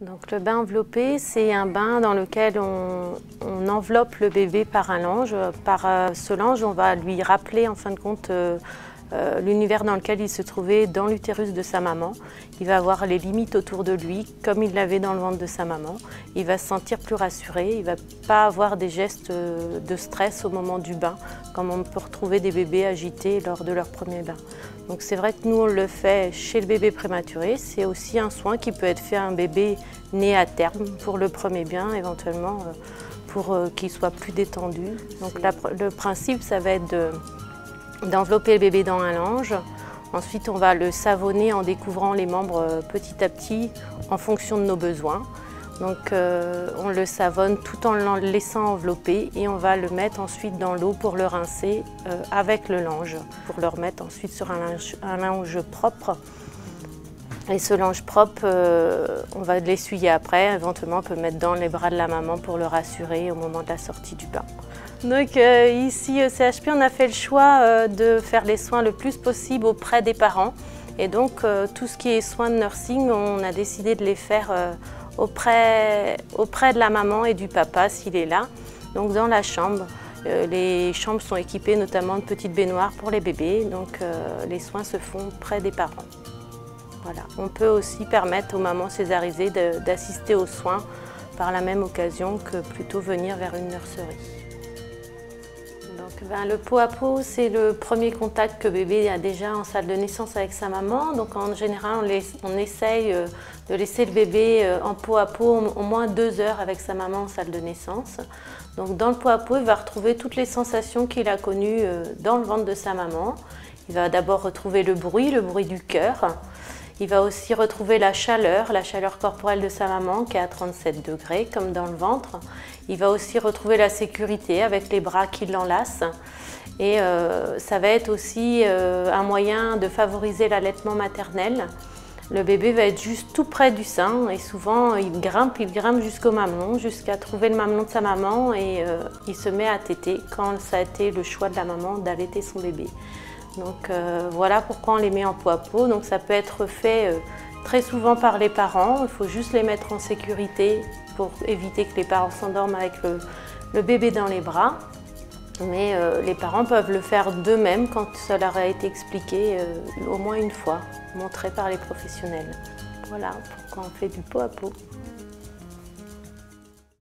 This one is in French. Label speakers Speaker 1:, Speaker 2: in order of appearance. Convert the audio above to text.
Speaker 1: Donc le bain enveloppé, c'est un bain dans lequel on enveloppe le bébé par un lange. Par ce lange, on va lui rappeler en fin de compte l'univers dans lequel il se trouvait dans l'utérus de sa maman. Il va avoir les limites autour de lui comme il l'avait dans le ventre de sa maman. Il va se sentir plus rassuré, il ne va pas avoir des gestes de stress au moment du bain, comme on peut retrouver des bébés agités lors de leur premier bain. Donc c'est vrai que nous on le fait chez le bébé prématuré, c'est aussi un soin qui peut être fait à un bébé né à terme pour le premier bain, éventuellement pour qu'il soit plus détendu. Donc le principe ça va être d'envelopper le bébé dans un lange. Ensuite, on va le savonner en découvrant les membres petit à petit en fonction de nos besoins. Donc, on le savonne tout en le laissant envelopper et on va le mettre ensuite dans l'eau pour le rincer avec le lange, pour le remettre ensuite sur un linge propre. Et ce linge propre, on va l'essuyer après. Éventuellement, on peut le mettre dans les bras de la maman pour le rassurer au moment de la sortie du bain. Donc ici au CHP, on a fait le choix de faire les soins le plus possible auprès des parents. Et donc tout ce qui est soins de nursing, on a décidé de les faire auprès de la maman et du papa s'il est là. Donc dans la chambre. Les chambres sont équipées notamment de petites baignoires pour les bébés. Donc les soins se font près des parents. Voilà. On peut aussi permettre aux mamans césarisées d'assister aux soins par la même occasion que plutôt venir vers une nurserie. Donc, le pot à pot, c'est le premier contact que bébé a déjà en salle de naissance avec sa maman. Donc en général, on essaye de laisser le bébé en pot à pot au moins 2 heures avec sa maman en salle de naissance. Donc dans le pot à pot, il va retrouver toutes les sensations qu'il a connues dans le ventre de sa maman. Il va d'abord retrouver le bruit du cœur. Il va aussi retrouver la chaleur corporelle de sa maman qui est à 37 degrés, comme dans le ventre. Il va aussi retrouver la sécurité avec les bras qui l'enlacent. Et ça va être aussi un moyen de favoriser l'allaitement maternel. Le bébé va être juste tout près du sein et souvent il grimpe jusqu'au mamelon, jusqu'à trouver le mamelon de sa maman et il se met à téter quand ça a été le choix de la maman d'allaiter son bébé. Donc voilà pourquoi on les met en pot à pot. Donc ça peut être fait très souvent par les parents. Il faut juste les mettre en sécurité pour éviter que les parents s'endorment avec le bébé dans les bras. Mais les parents peuvent le faire d'eux-mêmes quand ça leur a été expliqué au moins une fois, montré par les professionnels. Voilà pourquoi on fait du pot à pot.